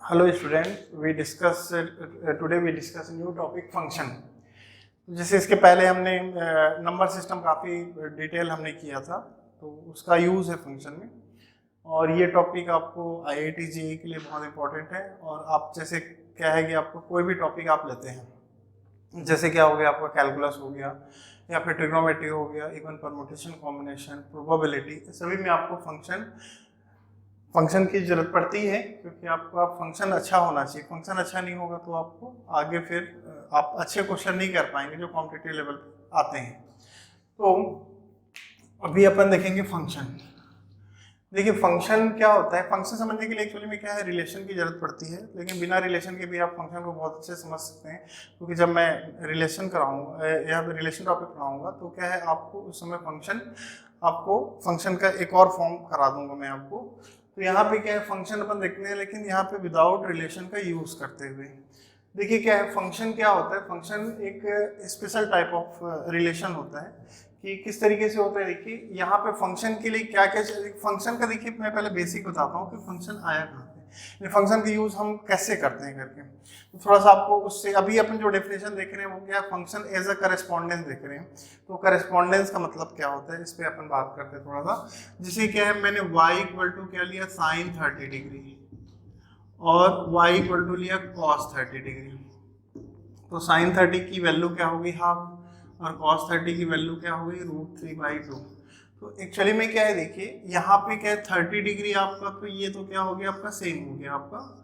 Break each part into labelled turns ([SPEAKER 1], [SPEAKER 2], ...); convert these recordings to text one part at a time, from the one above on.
[SPEAKER 1] Hello student, we discuss today we discuss a new topic function. जैसे इसके पहले हमने नंबर सिस्टम काफ़ी डिटेल हमने किया था, तो उसका यूज़ है फंक्शन में। और ये टॉपिक आपको IIT JEE के लिए बहुत इंपॉर्टेंट है। और आप जैसे क्या है कि आपको कोई भी टॉपिक आप लेते हैं, जैसे क्या हो गया आपका कैलकुलस हो गया या फिर ट्रिग्नोमेट्री हो गया, इवन परमुटेशन, कॉम्बिनेशन, प्रोबेबिलिटी, सभी में आपको फंक्शन की जरूरत पड़ती है, क्योंकि आपका फंक्शन अच्छा होना चाहिए। फंक्शन अच्छा नहीं होगा तो आपको आगे फिर आप अच्छे क्वेश्चन नहीं कर पाएंगे जो कॉम्पिटिटिव लेवल पे आते हैं। तो अभी अपन देखेंगे फंक्शन। देखिए फंक्शन क्या होता है। फंक्शन समझने के लिए एक्चुअली में क्या है, रिलेशन की जरूरत पड़ती है, लेकिन बिना रिलेशन के भी आप फंक्शन को बहुत अच्छे से समझ सकते हैं। क्योंकि जब मैं रिलेशन कराऊंगा या रिलेशन टॉपिक पढ़ाऊंगा तो क्या है, आपको उस समय फंक्शन का एक और फॉर्म करा दूंगा मैं आपको। तो यहाँ पे क्या है, फंक्शन अपन देखते हैं, लेकिन यहाँ पे विदाउट रिलेशन का यूज करते हुए। देखिए क्या है, फंक्शन क्या होता है। फंक्शन एक स्पेशल टाइप ऑफ रिलेशन होता है कि किस तरीके से होता है। देखिए यहाँ पे फंक्शन के लिए क्या क्या चाहिए। फंक्शन का देखिए मैं पहले बेसिक बताता हूँ कि फंक्शन आया कहाँ से, फंक्शन का यूज हम कैसे करते हैं करके। तो थोड़ा सा आपको उससे, अभी अपन जो डेफिनेशन देख रहे हैं वो क्या है, फंक्शन एज अ करस्पॉन्डेंस देख रहे हैं। तो करस्पॉन्डेंस का मतलब क्या होता है, इस पर अपन बात करते हैं थोड़ा सा। जैसे क्या है, मैंने y इक्वल टू क्या लिया, साइन 30 डिग्री, और y इक्वल टू लिया cos 30 डिग्री। तो साइन 30 की वैल्यू क्या होगी, हाफ, और cos 30 की वैल्यू क्या होगी, √3/2। तो एक्चुअली में क्या है, देखिए यहाँ पे क्या है 30 डिग्री आपका, तो ये तो क्या हो गया आपका, सेम हो गया आपका।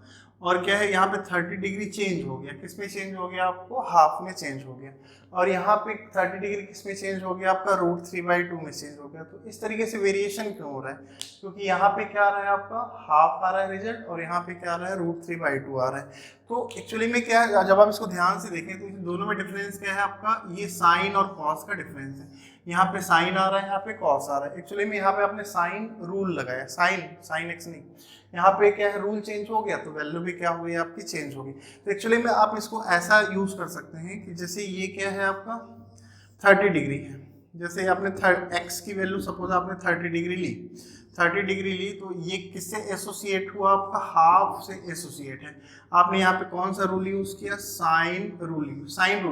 [SPEAKER 1] और क्या है, यहाँ पे 30 डिग्री चेंज हो गया, किस में चेंज हो गया, आपको हाफ में चेंज हो गया। और यहाँ पे 30 डिग्री किस में चेंज हो गया, आपका √3/2 में चेंज हो गया। तो इस तरीके से वेरिएशन क्यों हो रहा है, क्योंकि यहाँ पे क्या आ रहा है, आपका हाफ आ रहा है रिजल्ट, और यहाँ पे क्या आ रहा है, √3/2 आ रहा है। तो एक्चुअली में क्या है, जब आप इसको ध्यान से देखें तो इन दोनों में डिफरेंस क्या है आपका, ये साइन और कॉस का डिफरेंस है। यहाँ पे साइन आ रहा है, यहाँ पे कॉस आ रहा है। एक्चुअली में यहाँ पे आपने साइन रूल लगाया, साइन एक्स नहीं, यहाँ पे क्या है, रूल चेंज हो गया तो वैल्यू भी क्या हुई, आपकी चेंज होगी। तो एक्चुअली में आप इसको ऐसा यूज कर सकते हैं कि जैसे ये क्या है आपका 30 डिग्री है, जैसे आपने एक्स की वैल्यू सपोज आपने 30 डिग्री ली, 30 डिग्री ली, तो ये किससे एसोसिएट हुआ, आपका हाफ से एसोसिएट है। आपने यहाँ पे कौन सा रूल यूज किया, साइन रूल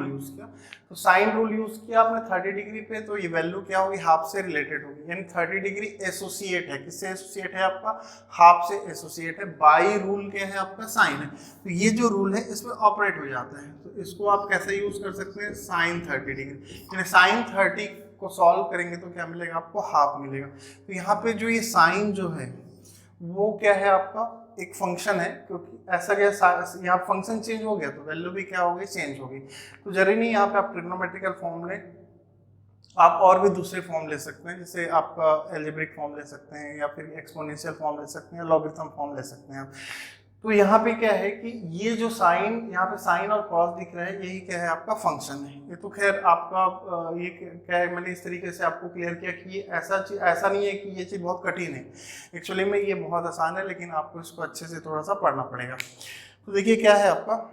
[SPEAKER 1] यूज किया। तो साइन रूल यूज किया आपने 30 डिग्री पे, तो ये वैल्यू क्या होगी, हाफ से रिलेटेड होगी। यानी 30 डिग्री एसोसिएट है, किससे एसोसिएट है, आपका हाफ से एसोसिएट है। बाई रूल क्या है, आपका साइन है। तो ये जो रूल है इसमें ऑपरेट हो जाता है। तो इसको आप कैसे यूज कर सकते हैं, साइन 30 डिग्री, यानी साइन 30 को सॉल्व करेंगे तो क्या मिलेगा, आपको हाफ मिलेगा। तो यहाँ पे जो ये साइन जो है वो क्या है, आपका एक फंक्शन है, क्योंकि ऐसा क्या, यहाँ फंक्शन चेंज हो गया तो वैल्यू भी क्या होगी, चेंज होगी। तो जरूरी नहीं यहाँ पे आप ट्रिग्नोमेट्रिकल फॉर्म लें, आप और भी दूसरे फॉर्म ले सकते हैं, जैसे आपका एल्जेब्रिक फॉर्म ले सकते हैं, या फिर एक्सपोनेंशियल फॉर्म ले सकते हैं, लॉगरिथम फॉर्म ले सकते हैं। तो यहाँ पे क्या है कि ये जो साइन, यहाँ पे साइन और कॉस दिख रहा है, यही क्या है, आपका फंक्शन है। ये तो खैर आपका ये क्या है, मैंने इस तरीके से आपको क्लियर किया कि ये ऐसा नहीं है कि ये चीज़ बहुत कठिन है। एक्चुअली में ये बहुत आसान है, लेकिन आपको इसको अच्छे से थोड़ा सा पढ़ना पड़ेगा। तो देखिए क्या है आपका,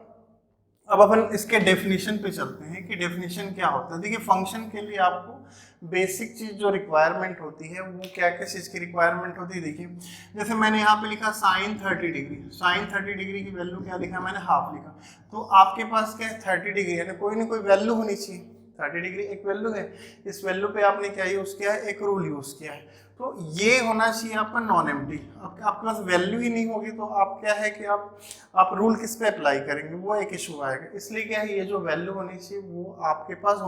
[SPEAKER 1] अब अपन इसके डेफिनेशन पे चलते हैं कि डेफिनेशन क्या होता है। देखिए फंक्शन के लिए आपको बेसिक चीज जो रिक्वायरमेंट होती है वो क्या क्या चीज की रिक्वायरमेंट होती है। देखिए जैसे मैंने यहाँ पे लिखा साइन 30 डिग्री, साइन 30 डिग्री की वैल्यू क्या लिखा, मैंने हाफ लिखा। तो आपके पास क्या है, 30 डिग्री यानी कोई ना कोई वैल्यू होनी चाहिए। 30 डिग्री एक वैल्यू है, इस वैल्यू पे आपने क्या यूज किया है, एक रूल यूज किया है। तो ये होना चाहिए आपका नॉन एम्प्टी। आपके पास वैल्यू ही नहीं होगी तो आप क्या है कि आप रूल किस पे अप्लाई करेंगे, वो एक इशू आएगा। इसलिए क्या है, ये जो वैल्यू होनी चाहिए वो आपके पास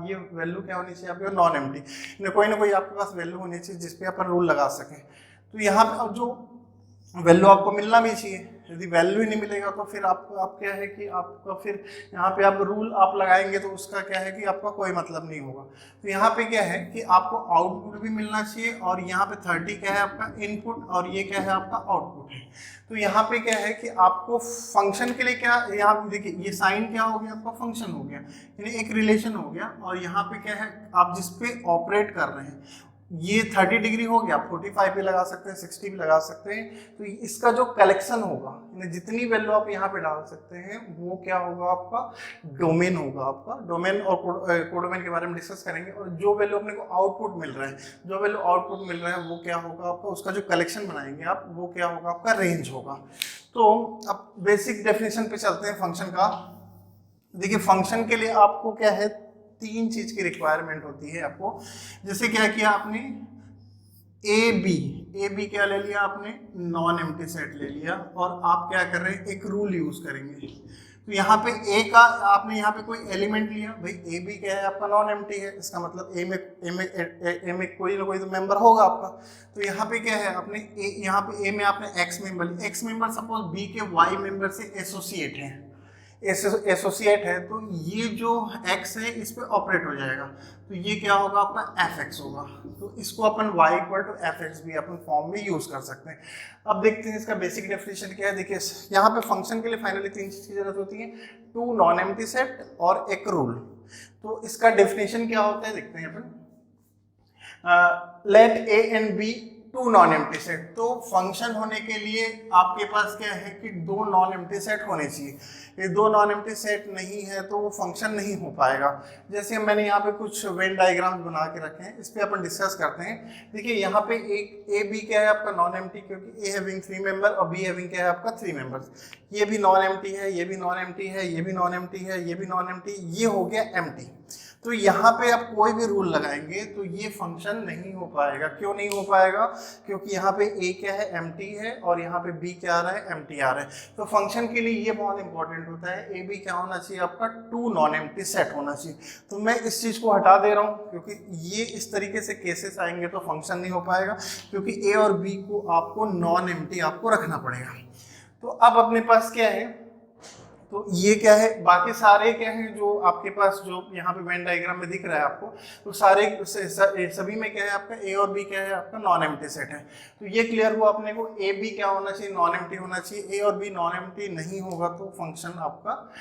[SPEAKER 1] ये वैल्यू क्या होनी चाहिए, आपके नॉन एम्प्टी, कोई ना कोई आपके पास वैल्यू होनी चाहिए जिसपे अपन रूल लगा सकें। तो यहाँ पे अब जो वैल्यू आपको मिलना भी चाहिए, यदि वैल्यू ही नहीं मिलेगा तो फिर आप क्या है कि आपका फिर यहाँ पे आप रूल आप लगाएंगे तो उसका क्या है कि आपका कोई मतलब नहीं होगा। तो यहाँ पे क्या है कि आपको आउटपुट भी मिलना चाहिए, और यहाँ पे 30 क्या है आपका इनपुट, और ये क्या है आपका आउटपुट है। तो यहाँ पे क्या है कि आपको फंक्शन के लिए क्या, यहाँ पे देखिए ये साइन क्या हो गया, आपका फंक्शन हो गया, यानी एक रिलेशन हो गया। और यहाँ पे क्या है, आप जिसपे ऑपरेट कर रहे हैं, ये 30 डिग्री हो गया, 45 पे लगा सकते हैं, 60 पे लगा सकते हैं। तो इसका जो कलेक्शन होगा, जितनी वैल्यू आप यहाँ पे डाल सकते हैं वो क्या होगा, आपका डोमेन होगा। आपका डोमेन और कोडोमेन के बारे में डिस्कस करेंगे। और जो वैल्यू अपने को आउटपुट मिल रहा है, जो वैल्यू आउटपुट मिल रहा है वो क्या होगा आपका, उसका जो कलेक्शन बनाएंगे आप, वो क्या होगा आपका रेंज होगा। तो अब बेसिक डेफिनेशन पे चलते हैं फंक्शन का। देखिए फंक्शन के लिए आपको क्या है, 3 चीज की रिक्वायरमेंट होती है आपको। जैसे क्या किया आपने, ए बी क्या ले लिया आपने, नॉन एम्प्टी सेट ले लिया, और आप क्या कर रहे हैं, एक रूल यूज करेंगे। तो यहाँ पे ए का आपने यहाँ पे कोई एलिमेंट लिया, भाई ए बी क्या है आपका, नॉन एम्प्टी है, इसका मतलब ए में कोई ना कोई तो मेंबर होगा आपका। तो यहाँ पे क्या है, आपने यहाँ पे ए में आपने एक्स मेंबर लिया, एक्स मेंबर सपोज बी के वाई मेंबर से एसोसिएट है, एसोसिएट है, तो ये जो x है इस पे ऑपरेट हो जाएगा, तो ये क्या होगा आपका fx होगा। तो इसको अपन y इक्वल टू fx भी अपन फॉर्म में यूज कर सकते हैं। अब देखते हैं इसका बेसिक डेफिनेशन क्या है। देखिए यहाँ पे फंक्शन के लिए फाइनली 3 चीज की जरूरत होती है, 2 नॉन एम्प्टी सेट और एक रूल। तो इसका डेफिनेशन क्या होता है देखते हैं अपन। Let A and B 2 non empty set. तो फंक्शन होने के लिए आपके पास क्या है कि 2 नॉन एम्प्टी सेट होने चाहिए। ये 2 नॉन एम्प्टी सेट नहीं है तो वो फंक्शन नहीं हो पाएगा। जैसे मैंने यहाँ पे कुछ वेन डायग्राम्स बना के रखे हैं, इस पे अपन डिस्कस करते हैं। देखिए यहाँ पे एक ए बी क्या है आपका, नॉन एम्प्टी, क्योंकि ए हैविंग 3 मेंबर और बी हैविंग क्या है आपका 3 मेंबर्स। ये भी नॉन एम्प्टी है, ये भी नॉन एम्प्टी है, ये भी नॉन एम्प्टी है, ये भी नॉन एम्प्टी, ये हो गया एम्प्टी। तो यहाँ पे आप कोई भी रूल लगाएंगे तो ये फंक्शन नहीं हो पाएगा। क्यों नहीं हो पाएगा, क्योंकि यहाँ पे ए क्या है, एम्प्टी है, और यहाँ पे बी क्या आ रहा है, एम्प्टी आ रहा है। तो फंक्शन के लिए ये बहुत इंपॉर्टेंट होता है, ए बी क्या होना चाहिए आपका, 2 नॉन एम्प्टी सेट होना चाहिए। तो मैं इस चीज को हटा दे रहा हूँ, क्योंकि ये इस तरीके से केसेस आएंगे तो फंक्शन नहीं हो पाएगा, क्योंकि ए और बी को आपको नॉन एम्प्टी आपको रखना पड़ेगा। तो अब अपने पास क्या है, तो ये क्या है, बाकी सारे क्या है जो आपके पास जो यहाँ पे वेन डायग्राम में दिख रहा है आपको, तो सारे सभी में क्या है आपका ए और बी क्या है आपका नॉन एम्प्टी सेट है। तो ये क्लियर हुआ अपने को, ए बी क्या होना चाहिए, नॉन एम्प्टी होना चाहिए। ए और बी नॉन एम्प्टी नहीं होगा तो फंक्शन आपका,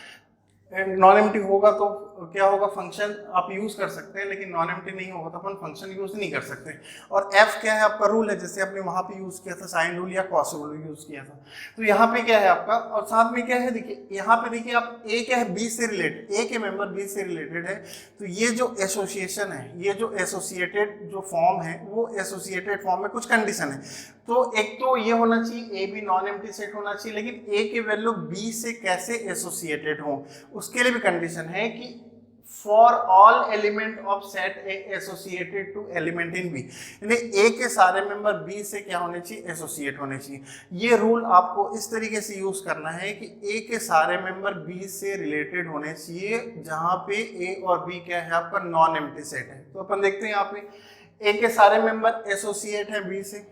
[SPEAKER 1] नॉन एम्प्टी होगा तो क्या होगा, फंक्शन आप यूज कर सकते हैं, लेकिन नॉन एम्प्टी नहीं होगा तो अपन फंक्शन यूज नहीं कर सकते। और एफ क्या है आपका, रूल है, जैसे आपने वहां पे यूज किया था साइन रूल या कॉस रूल यूज किया था। तो यहाँ पे क्या है आपका, और साथ में क्या है, देखिए यहाँ पे देखिए आप ए क्या है, बी से रिलेटेड, ए के मेंबर बी से रिलेटेड है। तो ये जो एसोसिएशन है, ये जो एसोसिएटेड जो फॉर्म है, वो एसोसिएटेड फॉर्म में कुछ कंडीशन है। तो एक तो ये होना चाहिए A B non empty set होना चाहिए, लेकिन ए की वैल्यू बी से कैसे एसोसिएटेड हो उसके लिए भी कंडीशन है कि for all element of set A associated to element in B, यानी ए के सारे मेंबर बी से क्या होने चाहिए, एसोसिएट होने चाहिए। ये रूल आपको इस तरीके से यूज करना है कि ए के सारे मेंबर बी से रिलेटेड होने चाहिए, जहां पे ए और बी क्या है आपका नॉन एम्प्टी सेट है। तो अपन देखते हैं यहाँ पे ए के सारे मेंबर एसोसिएट है बी से,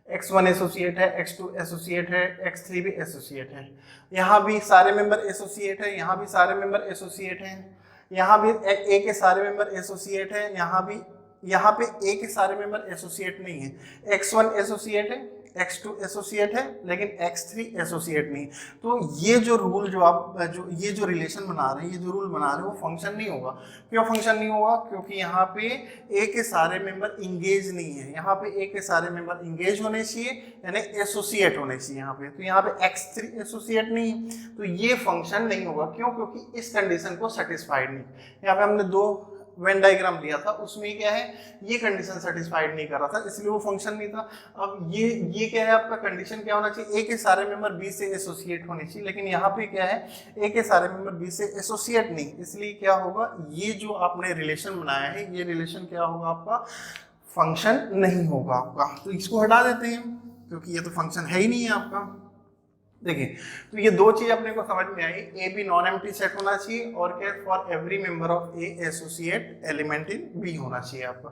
[SPEAKER 1] x1 एसोसिएट है, x2 एसोसिएट है, x3 भी एसोसिएट है, यहाँ भी सारे मेंबर एसोसिएट है, यहाँ भी सारे मेंबर एसोसिएट हैं, यहाँ भी ए के सारे मेंबर एसोसिएट है, यहाँ पे ए के सारे मेंबर एसोसिएट नहीं है। x1 एसोसिएट है, x2 एसोसिएट है, लेकिन x3 एसोसिएट नहीं। तो ये जो रूल जो आप ये जो रिलेशन बना रहे हैं, ये जो रूल बना रहे हैं, वो फंक्शन नहीं होगा। क्यों फंक्शन नहीं होगा, क्योंकि यहाँ पे ए के सारे मेंबर इंगेज नहीं है। यहाँ पे ए के सारे मेंबर इंगेज होने चाहिए, यानी एसोसिएट होने चाहिए यहाँ पे। तो यहाँ पे x3 एसोसिएट नहीं है, तो ये फंक्शन नहीं होगा। क्यों, क्योंकि इस कंडीशन को सेटिस्फाइड नहीं। यहाँ पे हमने 2 वेन डायग्राम दिया था, उसमें क्या है, ये कंडीशन सेटिस्फाइड नहीं कर रहा था, इसलिए वो फंक्शन नहीं था। अब ये क्या है आपका, कंडीशन क्या होना चाहिए, ए के सारे मेंबर बी से एसोसिएट होने चाहिए, लेकिन यहाँ पे क्या है, ए के सारे मेंबर बी से एसोसिएट नहीं, इसलिए क्या होगा, ये जो आपने रिलेशन बनाया है, ये रिलेशन क्या होगा आपका, फंक्शन नहीं होगा आपका। तो इसको हटा देते हैं, क्योंकि ये तो फंक्शन है ही नहीं है आपका। देखिए, तो ये 2 चीज अपने को समझ में आई, A B non empty set होना चाहिए, और क्या, for every member of A associate element in B होना चाहिए आपका।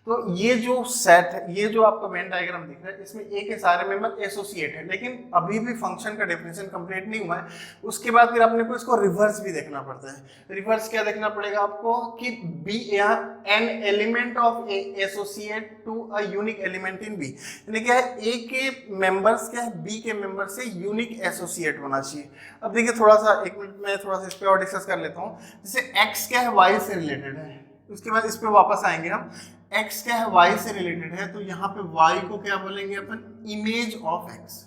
[SPEAKER 1] तो ये जो सेट है, ये जो आपका वेन डायग्राम दिख रहा है, इसमें ए के सारे मेंबर एसोसिएट है, लेकिन अभी भी फंक्शन का डेफिनेशन कंप्लीट नहीं हुआ है। उसके बाद फिर अपने को इसको रिवर्स भी देखना पड़ता है। रिवर्स क्या देखना पड़ेगा आपको, कि बी, यहाँ an element of A associate to a unique element in B, यानी क्या है, ए के मेंबर्स क्या है, बी के मेंबर से यूनिक एसोसिएट होना चाहिए। अब देखिए थोड़ा सा, 1 मिनट में थोड़ा सा इस पे और डिस्कस कर लेता हूँ। जैसे x क्या है, y से रिलेटेड है, उसके बाद इस पे वापस आएंगे हम। x क्या है, y से रिलेटेड है, तो यहाँ पे y को क्या बोलेंगे अपन, image of x।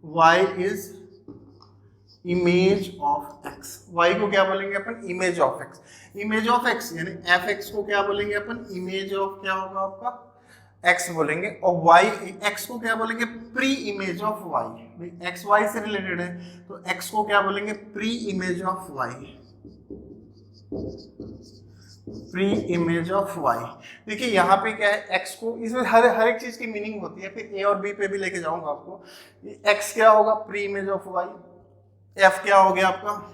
[SPEAKER 1] y is image of x। y को क्या बोलेंगे अपन, image of x। Image of x यानी fx को क्या बोलेंगे अपन, इमेज ऑफ क्या होगा आपका, एक्स बोलेंगे और वाई, एक्स को क्या बोलेंगे, pre image of Y, X Y से रिलेटेड है तो एक्स को क्या बोलेंगे, pre image of Y, pre image of Y. देखिए यहाँ पे क्या है, एक्स को, इसमें हर एक चीज की मीनिंग होती है, फिर ए और बी पे भी लेके जाऊंगा आपको। एक्स क्या होगा, pre image of Y, F क्या हो गया आपका,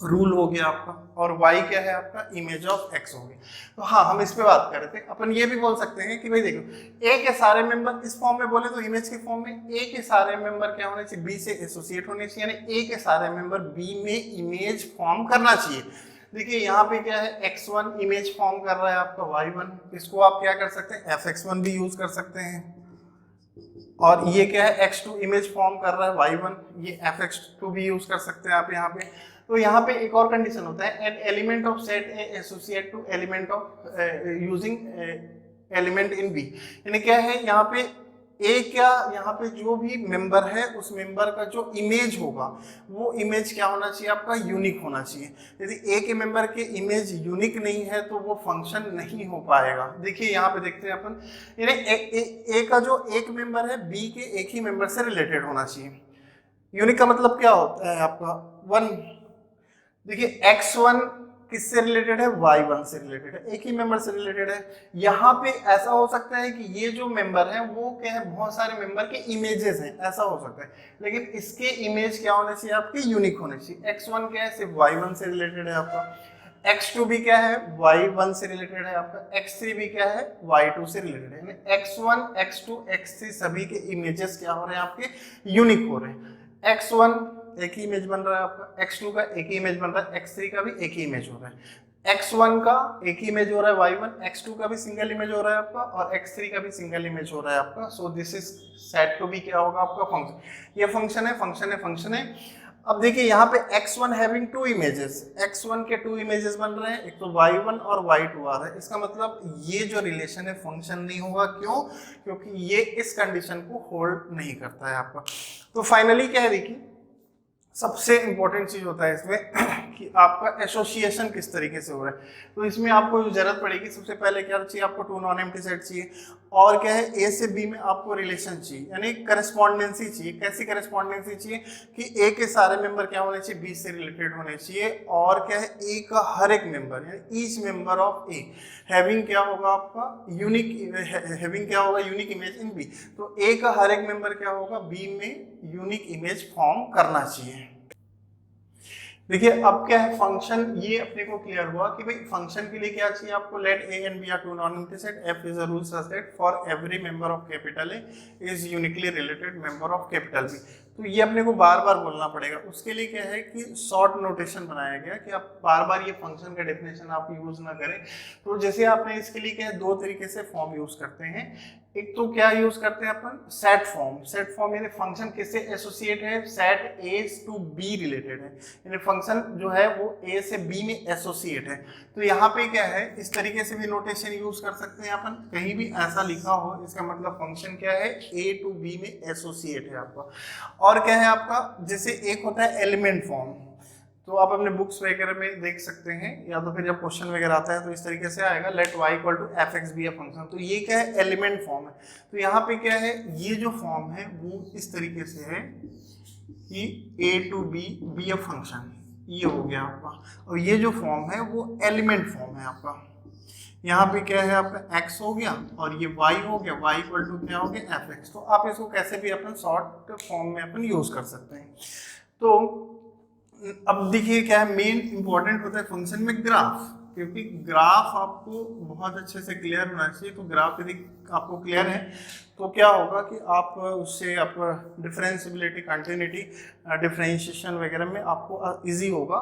[SPEAKER 1] रूल हो गया आपका, और y क्या है आपका, इमेज ऑफ x हो गया। तो हाँ, हम इस पे बात कर रहे थे। अपन ये भी बोल सकते हैं कि भाई देखो, a के सारे मेंबर इस फॉर्म में बोले तो इमेज के फॉर्म में a के सारे मेंबर क्या होने चाहिए, b से एसोसिएट होने चाहिए, यानी a के सारे मेंबर b में इमेज फॉर्म करना चाहिए। देखिए यहाँ पे क्या है, x1 इमेज फॉर्म कर रहा है आपका y1, इसको आप क्या कर सकते हैं, fx1 भी यूज कर सकते हैं, और ये क्या है, x2 इमेज फॉर्म कर रहा है y1, ये fx2 भी यूज कर सकते हैं आप यहाँ पे। तो यहाँ पे एक और कंडीशन होता है, an element of set A associate to element of using element in B, यानी क्या है यहाँ पे ए, क्या यहाँ पे जो भी मेंबर है उस मेंबर का जो इमेज होगा वो इमेज क्या होना चाहिए आपका, यूनिक होना चाहिए। यदि ए के मेंबर के इमेज यूनिक नहीं है तो वो फंक्शन नहीं हो पाएगा। देखिए यहाँ पे देखते हैं अपन, यानी ए का जो एक मेंबर है बी के एक ही मेंबर से रिलेटेड होना चाहिए। यूनिक का मतलब क्या होता है आपका, वन। देखिए x1 किससे रिलेटेड है, y1 से रिलेटेड है, एक ही मेंबर से रिलेटेड है। यहाँ पे ऐसा हो सकता है कि ये जो मेंबर है वो क्या है, बहुत सारे मेंबर के इमेजेस हैं, ऐसा हो सकता है, लेकिन इसके इमेज क्या होने चाहिए आपके, यूनिक होने चाहिए। x1 क्या है, सिर्फ y1 से रिलेटेड है आपका, x2 भी क्या है, y1 से रिलेटेड है आपका, x3 भी क्या है, y2 से रिलेटेड है, यानी x1 x2 x3 सभी के इमेजेस क्या हो रहे हैं आपके, यूनिक हो रहे हैं। x1 एक ही इमेज बन रहा है आपका, x2 का एक ही इमेज बन रहा है, x3 का भी एक ही इमेज हो रहा है, x1 का एक ही इमेज हो रहा है y1, x2 का भी सिंगल इमेज हो रहा है आपका, और x3 का भी सिंगल इमेज हो रहा है आपका। So this is said to be क्या होगा आपका, फंक्शन। ये फंक्शन है, फंक्शन है, फंक्शन है। अब देखिए यहाँ पे x1 having to images, x1 के टू इमेजेस बन रहे हैं, एक तो y1 और y2 आ रहा है, इसका मतलब ये जो रिलेशन है फंक्शन नहीं होगा। क्यों, क्योंकि ये इस कंडीशन को होल्ड नहीं करता है आपका। तो फाइनली क्या है, देखिए सबसे इंपॉर्टेंट चीज होता है इसमें कि आपका एसोसिएशन किस तरीके से हो रहा है। तो इसमें आपको जो जरूरत पड़ेगी, सबसे पहले क्या चाहिए आपको, टू नॉन एम्प्टी सेट चाहिए, और क्या है, ए से बी में आपको रिलेशन चाहिए, यानी करस्पॉन्डेंसी चाहिए। कैसी करस्पॉन्डेंसी चाहिए कि ए के सारे मेंबर क्या होने चाहिए, बी से रिलेटेड होने चाहिए, और क्या है, ए का हर एक मेंबर यानी each member of A having क्या होगा आपका, यूनिक, हैविंग क्या होगा, यूनिक इमेज इन बी। तो ए का हर एक मेंबर क्या होगा, बी में यूनिक इमेज फॉर्म करना चाहिए। देखिए अब क्या है, फंक्शन ये अपने को क्लियर हुआ कि भाई फंक्शन के लिए क्या चाहिए आपको, let A and B are two non empty set, F is a rule such that for every member of capital A is uniquely related member of capital B. तो ये अपने को बार बार बोलना पड़ेगा। उसके लिए क्या है कि शॉर्ट नोटेशन बनाया गया कि आप बार बार ये फंक्शन का डेफिनेशन आप यूज ना करें। तो जैसे आपने इसके लिए क्या है, दो तरीके से फॉर्म यूज करते हैं। एक तो क्या यूज करते हैं अपन, सेट फॉर्म। सेट फॉर्म यानी फंक्शन किससे एसोसिएट है, set A to B related है, यानी फंक्शन जो है वो ए से बी में एसोसिएट है। तो यहाँ पे क्या है, इस तरीके से भी नोटेशन यूज कर सकते हैं अपन, कहीं भी ऐसा लिखा हो इसका मतलब फंक्शन क्या है, ए टू बी में एसोसिएट है आपका। और क्या है आपका, जैसे एक होता है एलिमेंट फॉर्म, तो आप अपने बुक्स वगैरह में देख सकते हैं, या तो फिर जब क्वेश्चन वगैरह आता है तो इस तरीके से आएगा, let y equal to F X be a function. तो ये क्या है, एलिमेंट फॉर्म है। तो यहाँ पे क्या है, ये जो फॉर्म है वो इस तरीके से है कि a to B be a function, ये हो गया आपका। और ये जो फॉर्म है वो एलिमेंट फॉर्म है आपका। यहाँ पे क्या है आपका x हो गया और ये y हो गया, y इक्वल टू क्या हो गया एफ एक्स। तो आप इसको कैसे भी अपन शॉर्ट फॉर्म में अपन यूज कर सकते हैं। तो अब देखिए क्या है, मेन इंपॉर्टेंट होता है फंक्शन में ग्राफ, क्योंकि ग्राफ आपको बहुत अच्छे से क्लियर होना चाहिए। तो ग्राफ यदि आपको क्लियर है तो क्या होगा कि आप उससे आप डिफरेंशिएबिलिटी, कंटिन्यूटी, डिफरेंशिएशन वगैरह में आपको इजी होगा।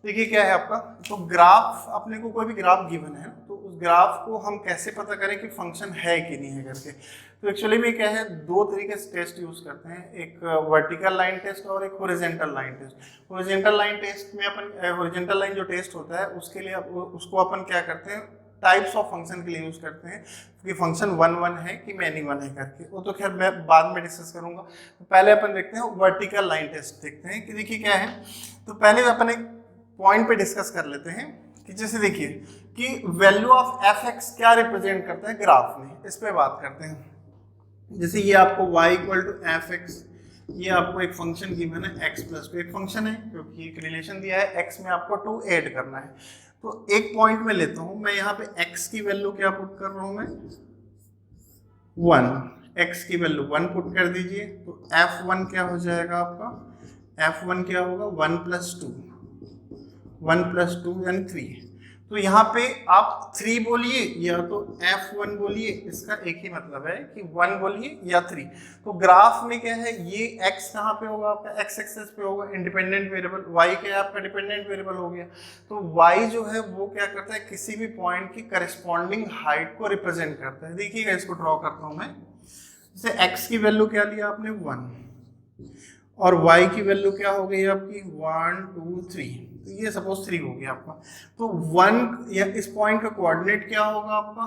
[SPEAKER 1] देखिए क्या है आपका, तो ग्राफ, अपने को कोई भी ग्राफ गिवन है तो उस ग्राफ को हम कैसे पता करें कि फंक्शन है कि नहीं है करके। तो एक्चुअली में क्या है, दो तरीके से टेस्ट यूज करते हैं, एक वर्टिकल लाइन टेस्ट और एक horizontal line test. Horizontal line test में अपन, हॉरिजॉन्टल लाइन जो टेस्ट होता है उसके लिए उसको अपन क्या करते हैं, टाइप्स ऑफ फंक्शन के लिए यूज करते हैं कि फंक्शन वन वन है कि मैनी वन है करके। वो तो खैर मैं बाद में डिस्कस करूंगा। तो पहले अपन देखते हैं वर्टिकल लाइन टेस्ट, देखते हैं कि देखिए क्या है। तो पहले अपन एक पॉइंट पे डिस्कस कर लेते हैं कि जैसे देखिए कि वैल्यू ऑफ एफ एक्स क्या रिप्रेजेंट करता है ग्राफ में, इस पे बात करते हैं। जैसे ये आपको y equal to F X, ये आपको एक फंक्शन गिवन है x प्लस टू, एक फंक्शन है क्योंकि एक रिलेशन दिया है x में आपको 2 ऐड करना है। तो एक पॉइंट में लेता हूं मैं, यहाँ पे x की वैल्यू क्या पुट कर रहा हूं मैं 1, x की वैल्यू 1 पुट कर दीजिए। तो f1 क्या हो जाएगा आपका, f1 क्या होगा 1 प्लस 2, 1 प्लस 2 यानी 3। तो यहाँ पे आप 3 बोलिए या तो f1 बोलिए, इसका एक ही मतलब है कि 1 बोलिए या 3। तो ग्राफ में क्या है, ये x कहाँ पे होगा आपका, x एक्सिस पे होगा इंडिपेंडेंट वेरिएबल, y क्या है आपका डिपेंडेंट वेरिएबल हो गया। तो y जो है वो क्या करता है, किसी भी पॉइंट की करस्पॉन्डिंग हाइट को रिप्रेजेंट करता है। देखिएगा इसको ड्रॉ करता हूँ मैं, जैसे x की वैल्यू क्या लिया आपने 1 और y की वैल्यू क्या हो गई आपकी 1 2 3, तो ये सपोज 3 हो गया आपका। तो 1 या इस पॉइंट का कोऑर्डिनेट क्या होगा आपका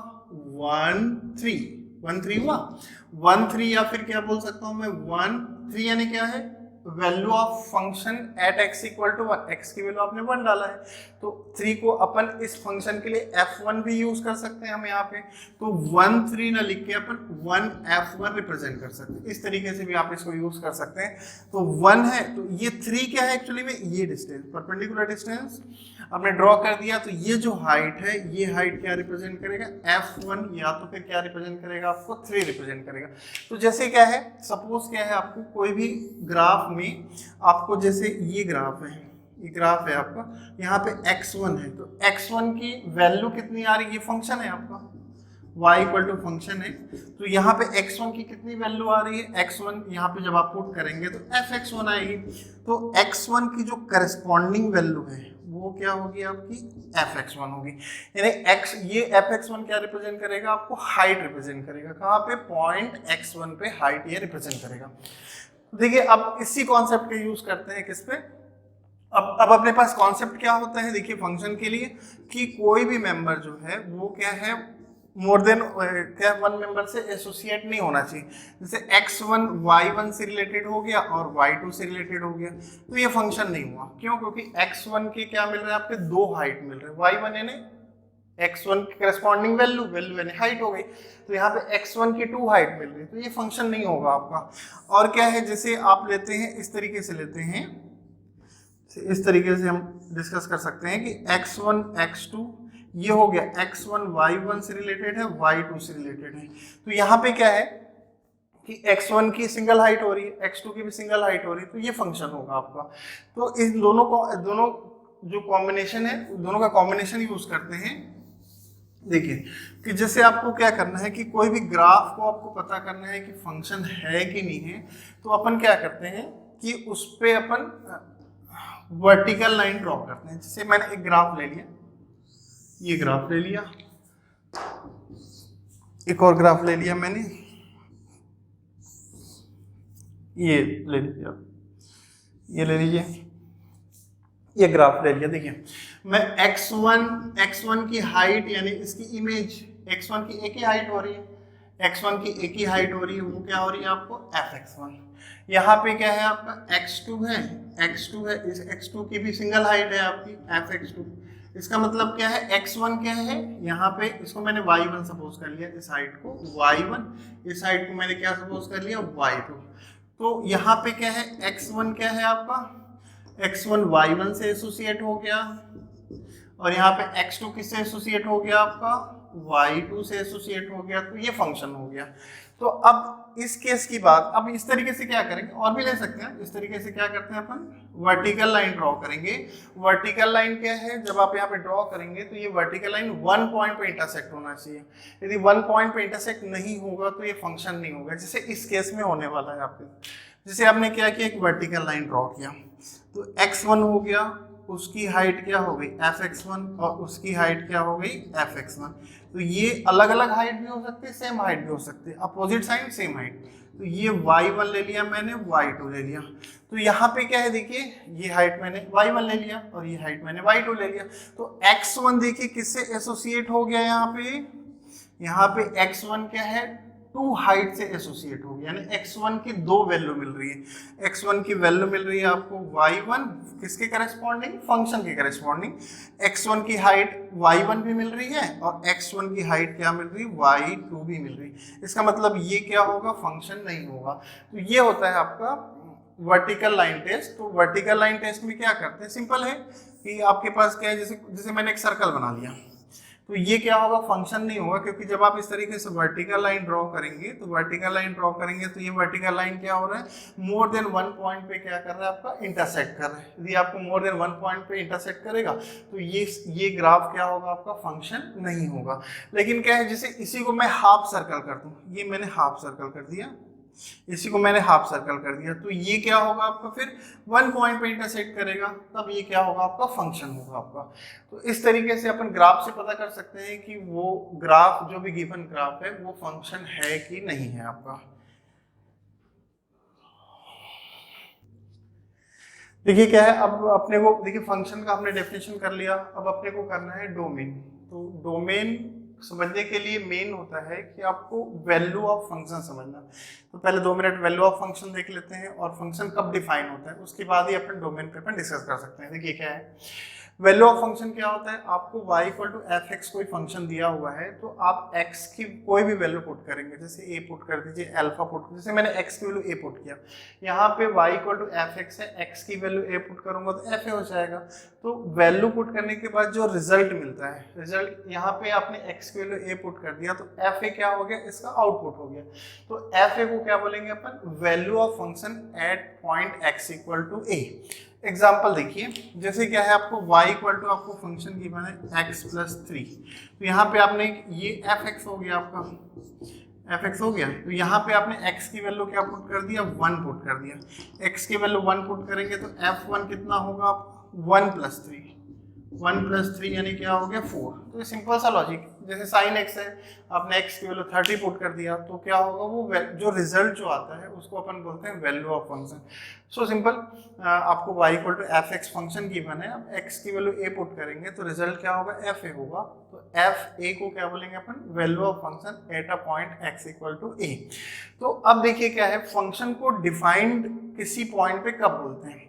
[SPEAKER 1] 1 3, 1 3 हुआ 1 3, या फिर क्या बोल सकता हूं मैं 1 3 यानी क्या है value of function at x equal to 1, x की वैल्यू आपने 1 डाला है। तो 3 को अपन इस फंक्शन के लिए f1 भी यूज कर सकते हैं हम यहाँ पे। तो 1 3 ना लिख के अपन 1 f1 रिप्रेजेंट कर सकते हैं, इस तरीके से भी आप इसको यूज कर सकते हैं। तो 1 है तो ये 3 क्या है एक्चुअली में, ये डिस्टेंस परपेंडिकुलर डिस्टेंस आपने ड्रॉ कर दिया। तो ये जो हाइट है, ये हाइट क्या रिप्रेजेंट करेगा f1, या तो फिर क्या रिप्रेजेंट करेगा आपको 3 रिप्रेजेंट करेगा। तो जैसे क्या है, सपोज क्या है आपको कोई भी ग्राफ में आपको, जैसे ये ग्राफ है, ये ग्राफ है आपका, यहाँ पे x1 है, तो x1 की वैल्यू कितनी आ रही है, ये फंक्शन है आपका y इक्वल टू फंक्शन है। तो यहाँ पे x1 की कितनी वैल्यू आ रही है, x1 यहाँ पे जब आप पुट करेंगे तो fx1 आएगी। तो x1 की जो करस्पॉन्डिंग वैल्यू है वो क्या होगी आपकी fx1 होगी। यानी x, ये fx1 क्या रिप्रेजेंट करेगा आपको, हाइट रिप्रेजेंट करेगा। कहाँ पे, पॉइंट x1 पे हाइट ये रिप्रेजेंट करेगा। देखिए अब इसी कॉन्सेप्ट का यूज करते हैं किस पे, अब अपने पास कॉन्सेप्ट क्या होता है, देखिए फंक्शन के लिए कि कोई भी मेंबर जो है वो क्या है मोर देन क्या 1 मेंबर से एसोसिएट नहीं होना चाहिए। जैसे x1 y1 से रिलेटेड हो गया और y2 से रिलेटेड हो गया, तो ये फंक्शन नहीं हुआ। क्यों, क्योंकि x1 के क्या मिल रहा है आपके 2 हाइट मिल रहे हैं, y1 यानी x1 की करस्पॉन्डिंग वैल्यू, वैल्यू यानी हाइट हो गई। तो यहाँ पे x1 की 2 हाइट मिल रही है, तो ये फंक्शन नहीं होगा आपका। और क्या है, जैसे आप लेते हैं इस तरीके से लेते हैं, इस तरीके से हम डिस्कस कर सकते हैं कि x1 x2 ये हो गया, x1 y1 से रिलेटेड है, y2 से रिलेटेड है। तो यहाँ पे क्या है कि x1 की सिंगल हाइट हो रही है, x2 की भी सिंगल हाइट हो रही है, तो ये फंक्शन होगा आपका। तो इन दोनों को, दोनों जो कॉम्बिनेशन है, दोनों का कॉम्बिनेशन यूज करते हैं। देखिए कि जैसे आपको क्या करना है कि कोई भी ग्राफ को आपको पता करना है कि फंक्शन है कि नहीं है, तो अपन क्या करते हैं कि उस पे अपन वर्टिकल लाइन ड्रॉ करते हैं। जैसे मैंने एक ग्राफ ले लिया, ये ग्राफ ले लिया, एक और ग्राफ ले लिया मैंने, ये ले लीजिए, ये ले लीजिए, ये ग्राफ ले लिया। देखिए मैं x1 की हाइट यानी इसकी इमेज, x1 की एक ही हाइट हो रही है, x1 की एक ही हाइट हो रही है, वो क्या हो रही है आपको fx1। यहाँ पे क्या है आपका x2 है, इस x2 की भी सिंगल हाइट है आपकी fx2। इसका मतलब क्या है, x1 क्या है, यहाँ पे इसको मैंने y1 सपोज कर लिया, इस हाइट को y1, इस हाइट को मैंने क्या सपोज कर लिया y2। तो यहाँ पे क्या है, x1 क्या है आपका, x1 y1 से एसोसिएट हो गया, और यहाँ पे x2 किससे एसोसिएट हो गया आपका, y2 से एसोसिएट हो गया। तो ये फंक्शन हो गया। तो अब इस केस की बात, अब इस तरीके से क्या करेंगे, और भी ले सकते हैं, इस तरीके से क्या करते हैं अपन, वर्टिकल लाइन ड्रॉ करेंगे। वर्टिकल लाइन क्या है, जब आप यहाँ पे ड्रॉ करेंगे तो ये वर्टिकल लाइन 1 पॉइंट पे इंटरसेक्ट होना चाहिए। यदि 1 पॉइंट पे इंटरसेक्ट नहीं होगा तो ये फंक्शन नहीं होगा, जैसे इस केस में होने वाला है आपके। जैसे आपने क्या किया, एक वर्टिकल लाइन ड्रॉ किया, तो x1 हो गया, उसकी हाइट क्या हो गई fx1, और उसकी हाइट क्या हो गई fx1। तो ये अलग अलग हाइट भी हो सकती है, सेम हाइट भी हो सकती है, अपोजिट साइड सेम हाइट। तो ये y1 ले लिया मैंने, y2 ले लिया। तो यहाँ पे क्या है, देखिए ये हाइट मैंने y1 ले लिया और ये हाइट मैंने y2 ले लिया। तो x1 देखिए किससे एसोसिएट हो गया, यहाँ पे x1 क्या है टू हाइट से एसोसिएट होगी, यानी x1 की दो वैल्यू मिल रही है। x1 की वैल्यू मिल रही है आपको y1 किसके करस्पॉन्डिंग, फंक्शन के करस्पॉन्डिंग। x1 की हाइट y1 भी मिल रही है और x1 की हाइट क्या मिल रही है, y2 भी मिल रही है। इसका मतलब ये क्या होगा, फंक्शन नहीं होगा। तो ये होता है आपका वर्टिकल लाइन टेस्ट। तो वर्टिकल लाइन टेस्ट में क्या करते हैं, सिंपल है कि आपके पास क्या है, जैसे मैंने एक सर्कल बना लिया, तो ये क्या होगा, फंक्शन नहीं होगा, क्योंकि जब आप इस तरीके से वर्टिकल लाइन ड्रॉ करेंगे तो वर्टिकल लाइन ड्रॉ करेंगे तो ये वर्टिकल लाइन क्या हो रहा है, मोर देन वन पॉइंट पे क्या कर रहा है, आपका इंटरसेक्ट कर रहा है। यदि आपको मोर देन वन पॉइंट पे इंटरसेक्ट करेगा तो ये ग्राफ क्या होगा, आपका फंक्शन नहीं होगा। लेकिन क्या है, जैसे इसी को मैं हाफ सर्कल कर दूं, ये मैंने हाफ सर्कल कर दिया, इसी को मैंने हाफ सर्कल कर दिया, तो ये क्या होगा आपका, फिर वन पॉइंट पे इंटरसेक्ट करेगा, तब ये क्या होगा, आपका फंक्शन होगा आपका। तो इस तरीके से अपन ग्राफ से पता कर सकते हैं कि वो ग्राफ, जो भी गिवन ग्राफ है, वो फंक्शन है कि नहीं है आपका। देखिए क्या है, अब अपने को देखिए फंक्शन का हमने डेफिनेशन कर लिया, अब अपने को करना है डोमेन। तो डोमेन समझने के लिए मेन होता है कि आपको वैल्यू ऑफ फंक्शन समझना। तो पहले 2 मिनट वैल्यू ऑफ फंक्शन देख लेते हैं और फंक्शन कब डिफाइन होता है, उसके बाद ही अपन डोमेन पे अपन डिस्कस कर सकते हैं। देखिए क्या है, वैल्यू ऑफ फंक्शन क्या होता है, आपको y equal to F X कोई फंक्शन दिया हुआ है, तो आप x की कोई भी वैल्यू पुट करेंगे, जैसे a पुट कर दीजिए, अल्फा पुट, जैसे मैंने x की वैल्यू a पुट किया, यहाँ पे y equal to F X है, x की वैल्यू a पुट करूंगा तो f हो जाएगा। तो वैल्यू पुट करने के बाद जो रिजल्ट मिलता है, रिजल्ट यहाँ पे आपने x की वैल्यू a पुट कर दिया तो f a क्या हो गया, इसका आउटपुट हो गया। तो f a को क्या बोलेंगे अपन, value of function at point x equal to a। Example देखिए, जैसे क्या है, आपको y इक्वल टू आपको फंक्शन गिवन है x प्लस 3, तो यहाँ पे आपने ये एफ एक्स हो गया, आपका एफ एक्स हो गया, तो यहाँ पे आपने x की वैल्यू क्या पुट कर दिया, 1 पुट कर दिया। x की वैल्यू 1 पुट करेंगे तो f1 कितना होगा, आप 1 प्लस 3, 1 प्लस 3 यानी क्या हो गया 4। तो ये सिंपल सा लॉजिक, जैसे साइन x है, आपने x की वैल्यू 30 पुट कर दिया, तो क्या होगा, वो जो रिजल्ट जो आता है उसको अपन बोलते हैं value of function. So simple, आपको y equal to F X function given है, अब x की वैल्यू a पुट करेंगे तो रिजल्ट क्या होगा, एफ ए होगा। तो एफ ए को क्या बोलेंगे अपन, value of function at a point x equal to a। तो अब देखिए क्या है, फंक्शन को डिफाइंड किसी पॉइंट पे कब बोलते हैं,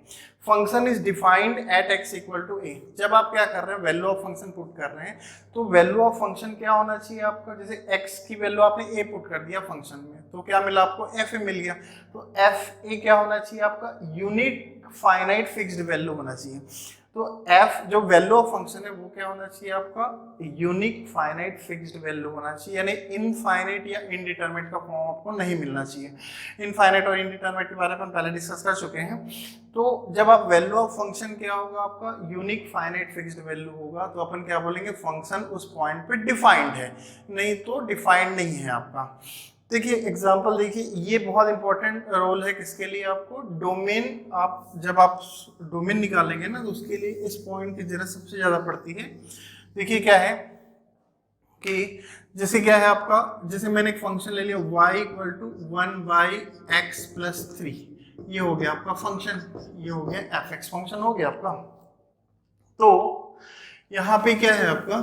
[SPEAKER 1] function is defined at x equal to a। जब आप क्या कर रहे हैं, वैल्यू ऑफ फंक्शन पुट कर रहे हैं, तो वैल्यू ऑफ फंक्शन क्या होना चाहिए आपका, जैसे x की वैल्यू आपने a पुट कर दिया फंक्शन में, तो क्या मिला आपको, f a मिल गया। तो f a क्या होना चाहिए आपका, यूनिक फाइनाइट फिक्स्ड वैल्यू होना चाहिए। तो f जो वैल्यू ऑफ फंक्शन है वो क्या होना चाहिए आपका, यूनिक फाइनाइट फिक्स्ड वैल्यू होना चाहिए, यानी इनफाइनाइट या इनडिटरमिनेट का फॉर्म आपको नहीं मिलना चाहिए। इनफाइनाइट और इनडिटरमिनेट के बारे में हम पहले डिस्कस कर चुके हैं। तो जब आप वैल्यू ऑफ फंक्शन क्या होगा, आपका यूनिक फाइनाइट फिक्स्ड वैल्यू होगा, तो अपन क्या बोलेंगे, फंक्शन उस पॉइंट पे डिफाइंड है, नहीं तो डिफाइंड नहीं है आपका। देखिए एग्जांपल देखिए, ये बहुत इंपॉर्टेंट रोल है किसके लिए, आपको डोमेन, आप जब आप डोमेन निकालेंगे ना तो उसके लिए इस पॉइंट की जरूरत सबसे ज्यादा पड़ती है। देखिए क्या है कि जैसे क्या है आपका, जैसे मैंने एक फंक्शन ले लिया y equal to 1/x plus 3, ये हो गया आपका फंक्शन, ये हो गया एफ एक्स फंक्शन हो गया आपका। तो यहाँ पे क्या है आपका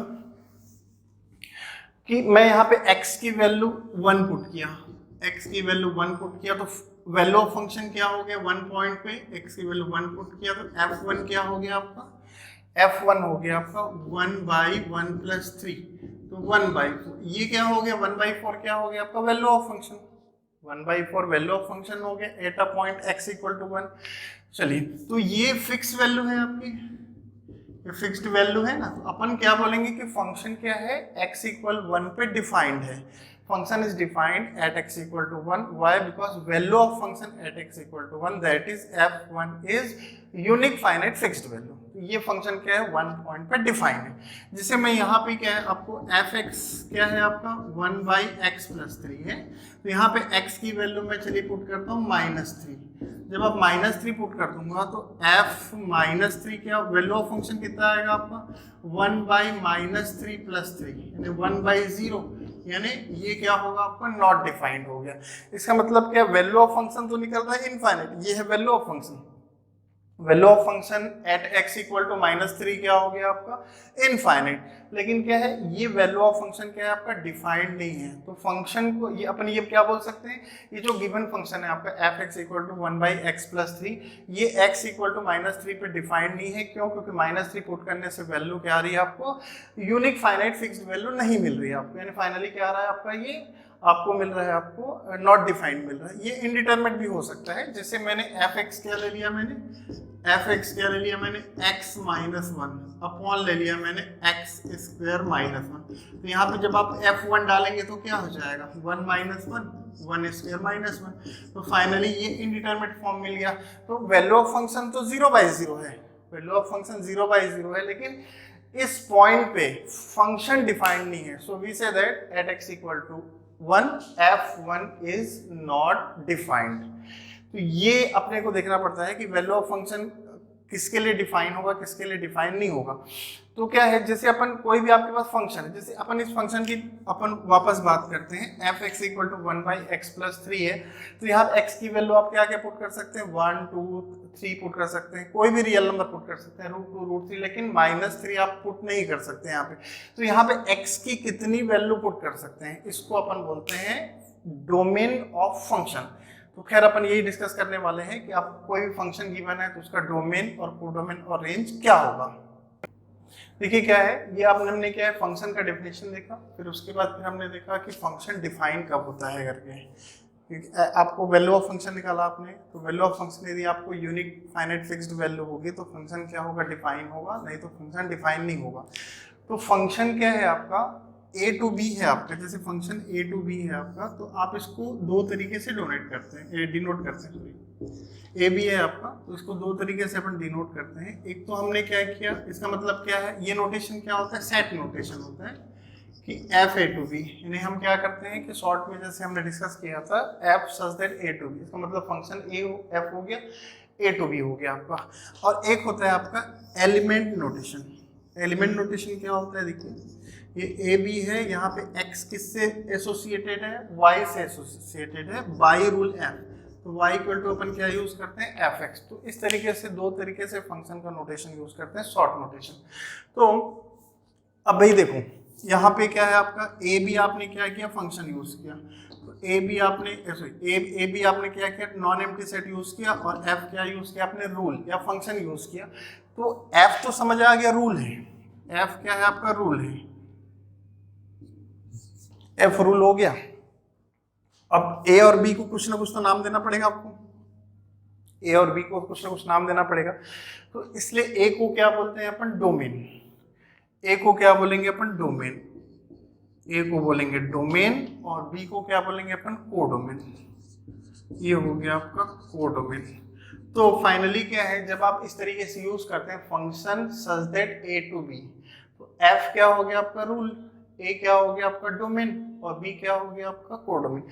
[SPEAKER 1] कि मैं यहाँ पे x की वैल्यू 1 पुट किया, x की वैल्यू 1 पुट किया, तो वैल्यू ऑफ फंक्शन क्या हो गया, 1 पॉइंट पे x की वैल्यू 1 पुट किया, तो f1 क्या हो गया आपका, f1 हो गया आपका 1/1 प्लस 3, तो 1/4, ये क्या हो गया 1/4, क्या हो गया आपका value of function, 1/4 value of function हो गया at a point x equal to 1। चलिए, तो ये फिक्स वैल्यू है आपकी, फिक्स्ड वैल्यू है ना, तो अपन क्या बोलेंगे कि फंक्शन क्या है, x इक्वल 1 पे डिफाइंड है, function is defined at x equal to 1, why, because value of function at x equal to 1, that is f1 is unique finite fixed value. तो ये फंक्शन क्या है, 1 पॉइंट पे डिफाइंड है। जिसे मैं यहाँ पे क्या है आपको f(x) क्या है आपका 1/x प्लस 3 है, तो यहाँ पे x की वैल्यू मैं चलिए पुट करता हूँ -3। जब आप -3 पुट कर दूंगा तो f-3 क्या वैल्यू ऑफ फंक्शन कितना आएगा आपका 1/-3 प्लस 3 यानी 1/0, यानी ये क्या होगा आपका नॉट डिफाइंड हो गया। इसका मतलब क्या, वैल्यू ऑफ फंक्शन तो निकल रहा है इनफाइनाइट, ये है value of function, value of function at x equal to -3 क्या हो गया आपका, इनफाइनाइट। लेकिन क्या है, ये वैल्यू ऑफ फंक्शन क्या है आपका, डिफाइंड नहीं है। तो फंक्शन को ये अपन ये क्या बोल सकते हैं, ये जो गिवन फंक्शन है आपका F x equal to 1/x+3, ये x इक्वल टू -3 पे डिफाइंड नहीं है। क्यों? क्योंकि -3 पुट करने से वैल्यू क्या आ रही है आपको, यूनिक फाइनाइट फिक्स्ड वैल्यू नहीं मिल रही है आपको, यानी फाइनली क्या आ रहा है आपका, ये आपको मिल रहा है, आपको नॉट डिफाइंड मिल रहा है। ये इनडिटरमिनेट भी हो सकता है, जैसे मैंने एफ एक्स क्या ले लिया, मैंने एफ एक्स क्या ले लिया, मैंने x-1 अपॉन ले लिया मैंने x² -1। तो यहाँ पे जब आप f1 डालेंगे तो क्या हो जाएगा, 1 - 1 1² -1। तो फाइनली ये इनडिटरमिनेट फॉर्म मिल गया। तो वैल्यू ऑफ फंक्शन तो 0/0 है, वैल्यू ऑफ फंक्शन 0/0 है, लेकिन इस पॉइंट पे फंक्शन डिफाइंड नहीं है। So we say that at x equal to 1 f1 is not defined. तो ये अपने को देखना पड़ता है कि वैल्यू ऑफ फंक्शन किसके लिए डिफाइन होगा, किसके लिए डिफाइन नहीं होगा। तो क्या है, जैसे अपन कोई भी आपके पास फंक्शन है, जैसे अपन इस फंक्शन की अपन वापस बात करते हैं, F x equal to 1/x+3 है। तो यहाँ x की वैल्यू आप क्या क्या पुट कर सकते हैं, 1 2 3 पुट कर सकते हैं, कोई भी रियल नंबर पुट कर सकते हैं, √2 √3, लेकिन -3 आप पुट नहीं कर सकते यहाँ पे। तो यहाँ पे x की कितनी वैल्यू पुट कर सकते हैं, इसको अपन बोलते हैं डोमेन ऑफ फंक्शन। तो खैर अपन यही डिस्कस करने वाले हैं कि आप कोई भी फंक्शन गिवन है तो उसका डोमेन और कोडोमेन और रेंज क्या होगा। देखिए क्या है, ये हमने क्या है, फंक्शन का डेफिनेशन देखा, फिर उसके बाद फिर हमने देखा कि फंक्शन डिफाइन कब होता है करके। आपको वैल्यू ऑफ फंक्शन निकाला आपने, तो वैल्यू ऑफ फंक्शन यदि आपको यूनिक फाइनाइट फिक्स्ड वैल्यू होगी तो फंक्शन क्या होगा, डिफाइन होगा, नहीं तो फंक्शन डिफाइन नहीं होगा। तो फंक्शन क्या है आपका, a to b है आपका, जैसे फंक्शन a to b है आपका, तो आप इसको दो तरीके से डिनोट करते हैं, सॉरी a b है आपका, तो इसको दो तरीके से अपन डिनोट करते हैं। एक तो हमने क्या किया, इसका मतलब क्या है, ये नोटेशन क्या होता है, सेट नोटेशन होता है कि f a to b, यानी हम क्या करते हैं कि शॉर्ट में जैसे हमने डिस्कस किया था f such that a to b, इसका मतलब फंक्शन f हो गया, a to b हो गया आपका। और एक होता है आपका एलिमेंट नोटेशन। एलिमेंट नोटेशन क्या होता है, देखिए ये ए बी है, यहाँ पे x किससे एसोसिएटेड है, y से एसोसिएटेड है, बाई रूल f। तो y इक्वल टू अपन क्या यूज करते हैं, एफ एक्स। तो इस तरीके से दो तरीके से फंक्शन का नोटेशन यूज करते हैं, शॉर्ट नोटेशन। तो अब भाई देखो यहाँ पे क्या है आपका, ए बी आपने क्या किया, फंक्शन यूज किया। तो ए बी आपने क्या किया, नॉन एम्प्टी सेट यूज किया, और एफ क्या यूज किया आपने, रूल या फंक्शन यूज किया। तो एफ तो समझ आ गया, रूल है, एफ क्या है आपका, रूल है, एफ रूल हो गया। अब ए और बी को कुछ ना कुछ तो नाम देना पड़ेगा आपको, ए और बी को कुछ ना कुछ नाम देना पड़ेगा। तो इसलिए ए को क्या बोलते हैं अपन, डोमेन। ए को क्या बोलेंगे अपन, डोमेन। ए को बोलेंगे डोमेन और बी को क्या बोलेंगे अपन, कोडोमेन। ये हो गया आपका कोडोमेन। तो फाइनली क्या है, जब आप इस तरीके से यूज करते हैं function such that A to B, तो एफ क्या हो गया आपका, रूल, ए क्या हो गया आपका, डोमेन, और बी क्या हो गया आपका, कोडोमेन।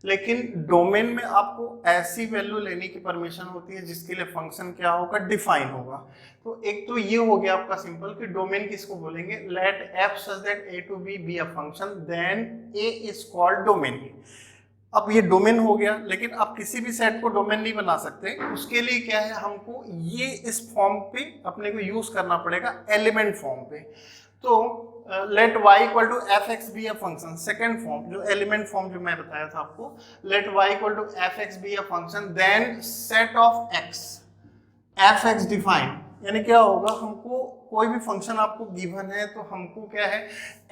[SPEAKER 1] लेकिन डोमेन में आपको ऐसी वैल्यू लेने की परमिशन होती है जिसके लिए फंक्शन क्या होगा, डिफाइन होगा। तो एक तो ये हो गया आपका सिंपल कि डोमेन किसको बोलेंगे, let F such that A to B a function then A is called domain. अब ये डोमेन हो गया, लेकिन आप किसी भी सेट को डोमेन नहीं बना सकते। उसके लिए क्या है, हमको ये इस फॉर्म पे अपने को यूज करना पड़ेगा, एलिमेंट फॉर्म पे। तो let y equal to F X be a function, second form जो एलिमेंट फॉर्म जो मैं बताया था आपको, let y equal to F X be a function then set of x F X define. यानी क्या होगा, हमको कोई भी फंक्शन आपको गिवन है तो हमको क्या है,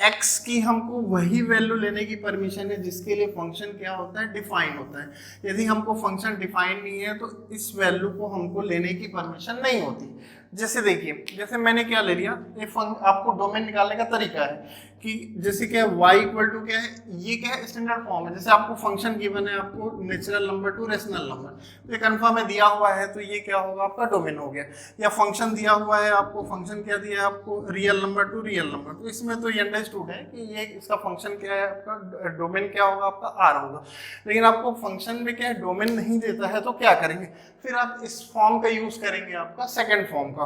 [SPEAKER 1] x की हमको वही वैल्यू लेने की परमिशन है जिसके लिए फंक्शन क्या होता है, डिफाइन होता है। यदि हमको फंक्शन डिफाइन नहीं है तो इस वैल्यू को हमको लेने की परमिशन नहीं होती। जैसे देखिए, जैसे मैंने क्या ले लिया, आपको डोमेन निकालने का तरीका है कि जैसे क्या है, y इक्वल टू क्या है, ये क्या है, स्टैंडर्ड फॉर्म है। जैसे आपको फंक्शन गिवन है, आपको natural number two rational number, तो ये कन्फर्म है दिया हुआ है, तो ये क्या होगा आपका, डोमेन हो गया। या फंक्शन दिया हुआ है आपको, फंक्शन क्या दिया है आपको, real number two real number, तो इसमें तो ये अंडरस्टूड है कि ये इसका फंक्शन क्या है आपका, डोमेन क्या होगा आपका, आर होगा। लेकिन आपको फंक्शन में क्या है, डोमेन नहीं देता है, तो क्या करेंगे, फिर आप इस फॉर्म का यूज करेंगे, आपका सेकेंड फॉर्म का।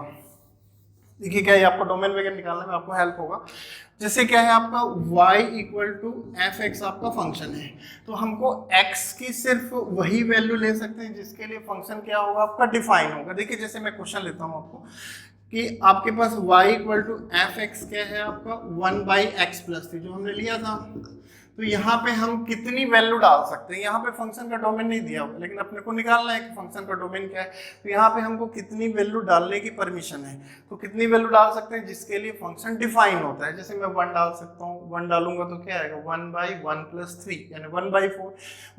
[SPEAKER 1] देखिए क्या है, आपको डोमेन वगैरह निकालने में आपको हेल्प होगा। जैसे क्या है आपका y equal to F X आपका फंक्शन है, तो हमको x की सिर्फ वही वैल्यू ले सकते हैं जिसके लिए फंक्शन क्या होगा आपका डिफाइन होगा। देखिए जैसे मैं क्वेश्चन लेता हूँ आपको कि आपके पास y equal to F X क्या है आपका 1/x+3 जो हमने लिया था। तो यहाँ पे हम कितनी वैल्यू डाल सकते हैं, यहाँ पे फंक्शन का डोमेन नहीं दिया हुआ लेकिन अपने को निकालना है कि फंक्शन का डोमेन क्या है। तो यहाँ पे हमको कितनी वैल्यू डालने की परमिशन है, तो कितनी वैल्यू डाल सकते हैं जिसके लिए फंक्शन डिफाइन होता है। जैसे मैं 1 डाल सकता हूँ, 1 डालूंगा तो क्या आएगा 1/1+3 यानी 1/4।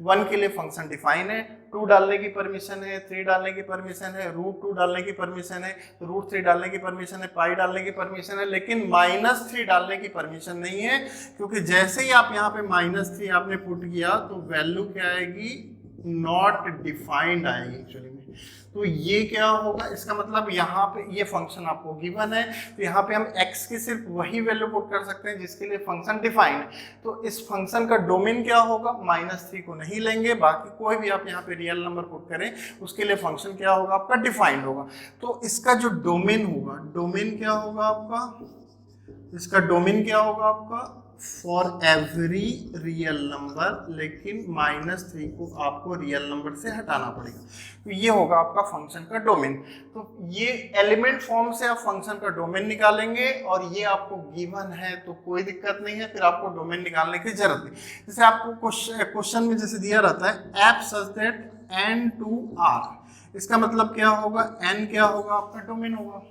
[SPEAKER 1] 1 के लिए फंक्शन डिफाइन है, 2 डालने की परमिशन है, 3 डालने की परमिशन है, √2 डालने की परमिशन है, √3 डालने की परमिशन है, पाई डालने की परमिशन है, लेकिन -3 डालने की परमिशन नहीं है, क्योंकि जैसे ही आप यहाँ पे -3 आपने पुट किया तो वैल्यू क्या आएगी, नॉट डिफाइंड आएगी एक्चुअली में। तो ये क्या होगा, इसका मतलब यहाँ पे ये फंक्शन आपको गिवन है, तो यहाँ पे हम x की सिर्फ वही वैल्यू पुट कर सकते हैं जिसके लिए फंक्शन डिफाइन है। तो इस फंक्शन का डोमेन क्या होगा, -3 को नहीं लेंगे, बाकी कोई भी आप यहाँ पे रियल नंबर पुट करें उसके लिए फंक्शन क्या होगा आपका डिफाइंड होगा। तो इसका जो डोमेन होगा, डोमेन क्या होगा आपका, इसका डोमेन क्या होगा आपका फॉर एवरी रियल नंबर, लेकिन -3 को आपको रियल नंबर से हटाना पड़ेगा। तो ये होगा आपका फंक्शन का डोमेन। तो ये एलिमेंट फॉर्म से आप फंक्शन का डोमेन निकालेंगे और ये आपको गिवन है तो कोई दिक्कत नहीं है, फिर आपको डोमेन निकालने की जरूरत नहीं। जैसे आपको क्वेश्चन में जैसे दिया रहता है F such that n to r, इसका मतलब क्या होगा, n क्या होगा आपका डोमेन होगा,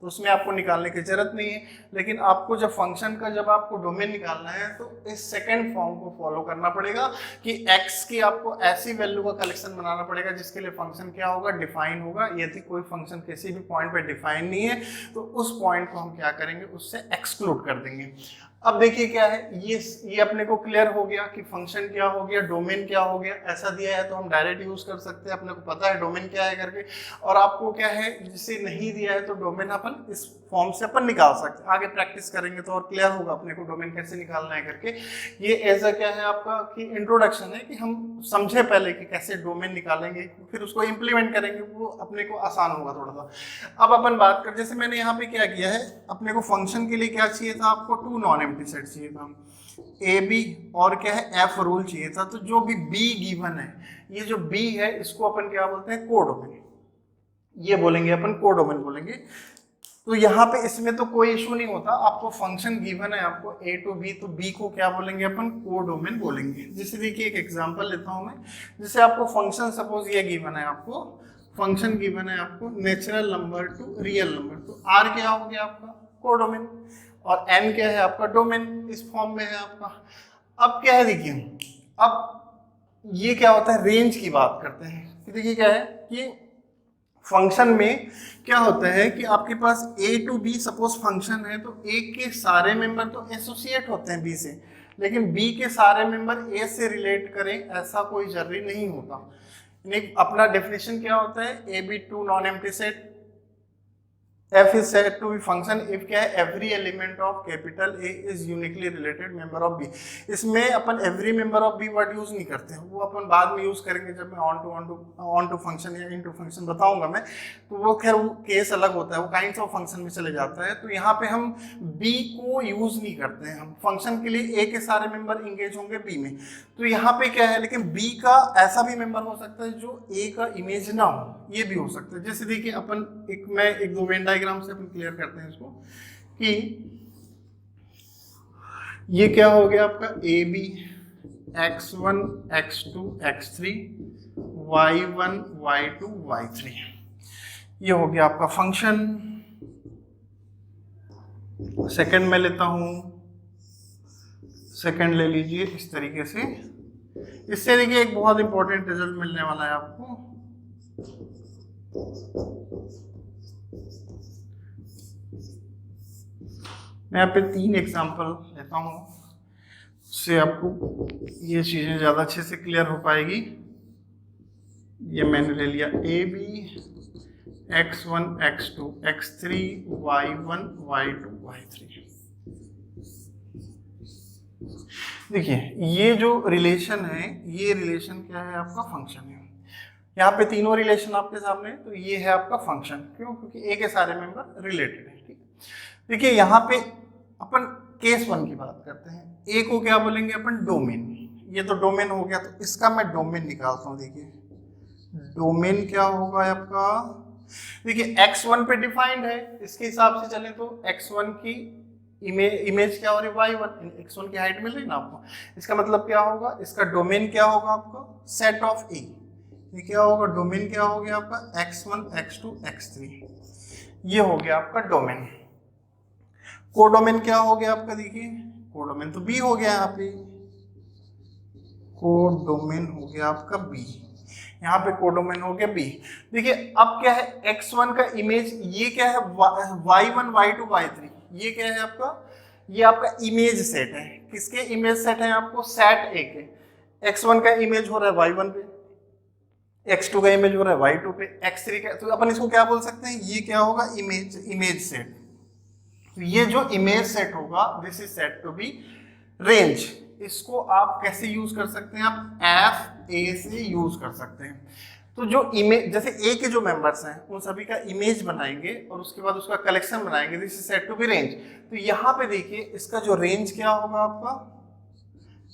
[SPEAKER 1] तो उसमें आपको निकालने की जरूरत नहीं है। लेकिन आपको जब फंक्शन का जब आपको डोमेन निकालना है तो इस सेकंड फॉर्म को फॉलो करना पड़ेगा कि x की आपको ऐसी वैल्यू का कलेक्शन बनाना पड़ेगा जिसके लिए फंक्शन क्या होगा, डिफाइन होगा। यदि कोई फंक्शन किसी भी पॉइंट पे डिफाइन नहीं है तो उस पॉइंट को हम क्या करेंगे, उससे एक्सक्लूड कर देंगे। अब देखिए क्या है, ये अपने को क्लियर हो गया कि फंक्शन क्या हो गया, डोमेन क्या हो गया। ऐसा दिया है तो हम डायरेक्ट यूज कर सकते हैं, अपने को पता है डोमेन क्या है करके। और आपको क्या है, जिसे नहीं दिया है तो डोमेन अपन इस फॉर्म से अपन निकाल सकते हैं। आगे प्रैक्टिस करेंगे तो और क्लियर होगा अपने को डोमेन कैसे निकालना है करके। ये ऐसा क्या है आपका कि इंट्रोडक्शन है कि हम समझे पहले कि कैसे डोमेन निकालेंगे, फिर उसको इम्प्लीमेंट करेंगे, वो अपने को आसान होगा थोड़ा सा। अब अपन बात कर, जैसे मैंने यहाँ पे क्या किया है, अपने को फंक्शन के लिए क्या चाहिए था, आपको 2 नॉन एम्प्टी सेट चाहिए था, ए बी और क्या है एफ रूल चाहिए था। तो जो भी बी गिवन है, ये जो बी है इसको अपन क्या बोलते हैं, कोडोमेन, ये बोलेंगे अपन कोडोमेन बोलेंगे। तो यहाँ पे इसमें तो कोई इशू नहीं होता, आपको फंक्शन गिवन है आपको a to b, तो b को क्या बोलेंगे अपन, कोडोमेन बोलेंगे। जैसे देखिए एक एग्जांपल लेता हूँ मैं, जैसे आपको फंक्शन सपोज ये गिवन है, आपको फंक्शन गिवन है आपको natural number two real number, तो r क्या हो गया आपका कोडोमेन और n क्या है आपका डोमेन, इस फॉर्म में है आपका। अब क्या है देखिए, अब ये क्या होता है, रेंज की बात करते हैं। देखिए क्या है कि फंक्शन में क्या होता है कि आपके पास a to b suppose function है, तो a के सारे मेंबर तो एसोसिएट होते हैं b से, लेकिन b के सारे मेंबर a से रिलेट करें ऐसा कोई जरूरी नहीं होता। अपना डेफिनेशन क्या होता है, a b 2 non empty set, f is said to be function if क्या है, every element of capital A is uniquely related member of B। इसमें अपन every member of B word use नहीं करते हैं, वो अपन बाद में यूज करेंगे जब मैं ऑन टू फंक्शन या इनटू फंक्शन बताऊंगा मैं, तो वो खैर वो केस अलग होता है, वो काइंड्स ऑफ फंक्शन में चले जाता है। तो यहाँ पे हम B को यूज नहीं करते हैं, हम फंक्शन के लिए A के सारे मेंबर इंगेज होंगे B में। तो यहाँ पे क्या है, लेकिन B का ऐसा भी मेंबर हो सकता है जो A का इमेज ना हो, ये भी हो सकता है। जैसे देखिए अपन एक दो वेन डायग्राम से अपन क्लियर करते हैं इसको कि ये क्या हो गया आपका A B x1 x2 x3 y1 y2 y3, ये हो गया आपका फंक्शन। सेकंड में लेता हूं, सेकंड ले लीजिए इस तरीके से। इससे देखिए एक बहुत इंपॉर्टेंट रिजल्ट मिलने वाला है आपको। मैं यहाँ पे 3 एग्जांपल लेता हूँ, उससे आपको ये चीजें ज्यादा अच्छे से क्लियर हो पाएगी। ये मैंने ले लिया A B x1 x2 x3 y1 y2 y3। देखिए ये जो रिलेशन है, ये रिलेशन क्या है आपका फंक्शन है। यहाँ पे तीनों रिलेशन आपके सामने, तो ये है आपका फंक्शन। क्यों? क्योंकि ए के सारे मेंबर रिलेटेड है, ठीक है। देखिए यहाँ पे अपन केस 1 की बात करते हैं। ए को क्या बोलेंगे अपन, डोमेन। ये तो डोमेन हो गया, तो इसका मैं डोमेन निकालता हूँ। देखिए डोमेन क्या होगा आपका, देखिए x1 पे डिफाइंड है, इसके हिसाब से चले तो x1 की इमेज क्या हो रही है, y1, x1 की हाइट मिल रही ना आपको। इसका मतलब क्या होगा, इसका डोमेन क्या होगा आपका, सेट ऑफ ए। ये क्या होगा, डोमेन क्या हो गया आपका, x1 x2 x3, ये हो गया आपका डोमेन। कोडोमेन क्या हो गया आपका, देखिए कोडोमेन तो बी हो गया, यहाँ पे कोडोमेन हो गया आपका बी, यहाँ पे कोडोमेन हो गया बी। देखिए अब क्या है, x1 का इमेज, ये क्या है, y1 y2 y3, ये क्या है आपका, ये आपका इमेज सेट है। किसके इमेज सेट है आपको, सेट ए के। x1 का इमेज हो रहा है y1 पे, x2 का इमेज हो रहा है y2 पे, x3 का, तो अपन इसको क्या बोल सकते हैं, ये क्या होगा, इमेज सेट। तो ये जो इमेज सेट होगा, this is set to be range. इसको आप कैसे यूज कर सकते हैं, आप एफ ए से यूज कर सकते हैं। तो जो इमेज, जैसे ए के जो मेंबर्स हैं उन सभी का इमेज बनाएंगे और उसके बाद उसका कलेक्शन बनाएंगे, this is set to be range. तो यहाँ पे देखिए इसका जो रेंज क्या होगा आपका,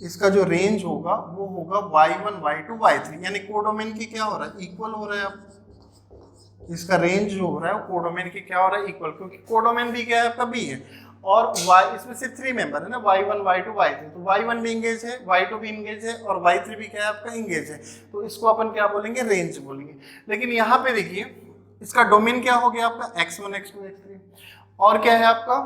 [SPEAKER 1] इसका जो रेंज होगा वो होगा y1 y2 y3, यानी कोडोमेन की क्या हो रहा है, इक्वल हो रहा है आपका। इसका रेंज जो हो रहा है वो कोडोमेन की क्या हो रहा है, इक्वल, क्योंकि कोडोमेन भी क्या है आपका बी है, और y इसमें सिर्फ 3 मेंबर है ना, y1 y2 y3, तो y1 भी इंगेज है, y2 भी इंगेज है और y3 भी क्या है आपका, इंगेज है। तो इसको अपन क्या बोलेंगे, रेंज बोलेंगे। लेकिन यहाँ पे देखिए इसका डोमेन क्या हो गया आपका, x1 x2 x3, और क्या है आपका,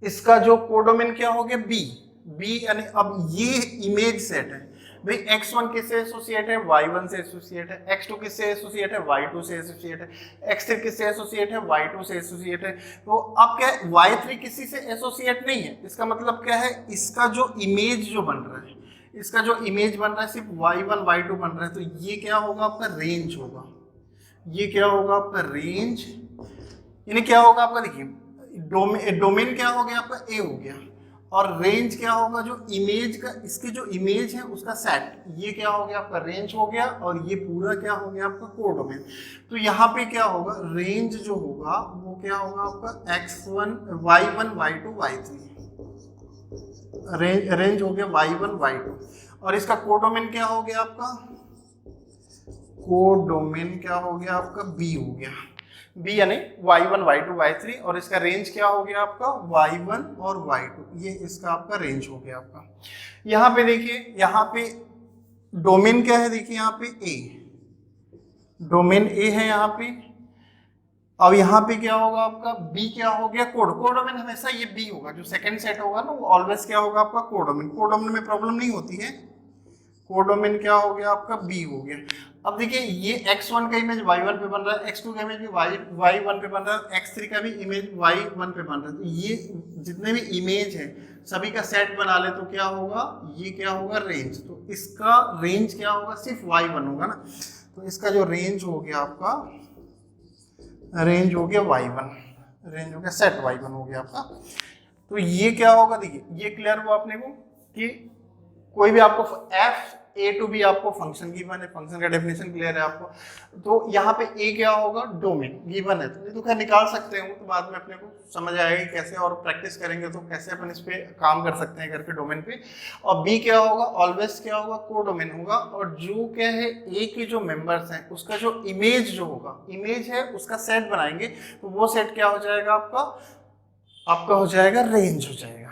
[SPEAKER 1] इसका जो कोडोमेन क्या हो गया, बी यानी अब ये इमेज सेट है भाई, x1 किससे एसोसिएट है, y1 से एसोसिएट है, x2 किससे एसोसिएट है, y2 से एसोसिएट है, x3 किससे एसोसिएट है, y2 से एसोसिएट है। तो अब क्या है, y3 किसी से एसोसिएट नहीं है, इसका मतलब क्या है, इसका जो इमेज जो बन रहा है, इसका जो इमेज बन रहा है सिर्फ y1 y2 बन रहा है, तो ये क्या होगा आपका, रेंज होगा। ये क्या होगा आपका, रेंज, यानी क्या होगा आपका, देखिए डोमेन क्या हो गया आपका, ए हो गया, और रेंज क्या होगा, जो इमेज का, इसकी जो इमेज है उसका सेट, ये क्या हो गया आपका, रेंज हो गया, और ये पूरा क्या हो गया आपका, कोडोमेन। तो यहाँ पे क्या होगा, रेंज जो होगा वो क्या होगा आपका, x1 y1 y2 y3, range हो गया y1 y2, और इसका कोडोमेन क्या हो गया आपका, कोडोमेन क्या हो गया आपका, बी हो गया, बी यानी y1 y2 y3, और इसका रेंज क्या हो गया आपका, y1 और y2, ये इसका आपका रेंज हो गया आपका। यहाँ पे देखिए, यहाँ पे डोमेन क्या है, देखिए यहाँ पे ए, डोमेन ए है यहाँ पे। अब यहाँ पे क्या होगा आपका, बी क्या हो गया, कोडोमेन हमेशा ये बी होगा, जो सेकंड सेट होगा ना वो ऑलवेज क्या होगा आपका, कोडोमेन में प्रॉब्लम नहीं होती है। कोडोमेन क्या हो गया आपका, बी हो गया। अब देखिए ये x1 का इमेज y1 पे बन रहा है, x2 का इमेज भी y1 पे बन रहा है, x3 का भी इमेज y1 पे बन रहा है। तो ये जितने भी इमेज है सभी का सेट बना ले तो क्या होगा, ये क्या होगा, रेंज। तो इसका रेंज क्या होगा, सिर्फ y1 होगा ना, तो इसका जो रेंज हो गया आपका, रेंज हो गया y1, रेंज हो गया सेट y1 हो गया आपका। तो ये क्या होगा, देखिए ये क्लियर हुआ अपने को कि कोई भी आपको f a टू बी आपको फंक्शन गिवन है, फंक्शन का डेफिनेशन क्लियर है आपको। तो यहाँ पे a क्या होगा, डोमेन गिवन है, तो खैर निकाल सकते हैं, तो बाद में अपने को समझ आएगा कैसे, और प्रैक्टिस करेंगे तो कैसे अपन इस पे काम कर सकते हैं करके डोमेन पे। और b क्या होगा, ऑलवेज क्या होगा, कोडोमेन होगा, और जो क्या है a के जो मेंबर्स हैं उसका जो इमेज जो होगा, इमेज है उसका सेट बनाएंगे, तो वो सेट क्या हो जाएगा आपका हो जाएगा रेंज हो जाएगा।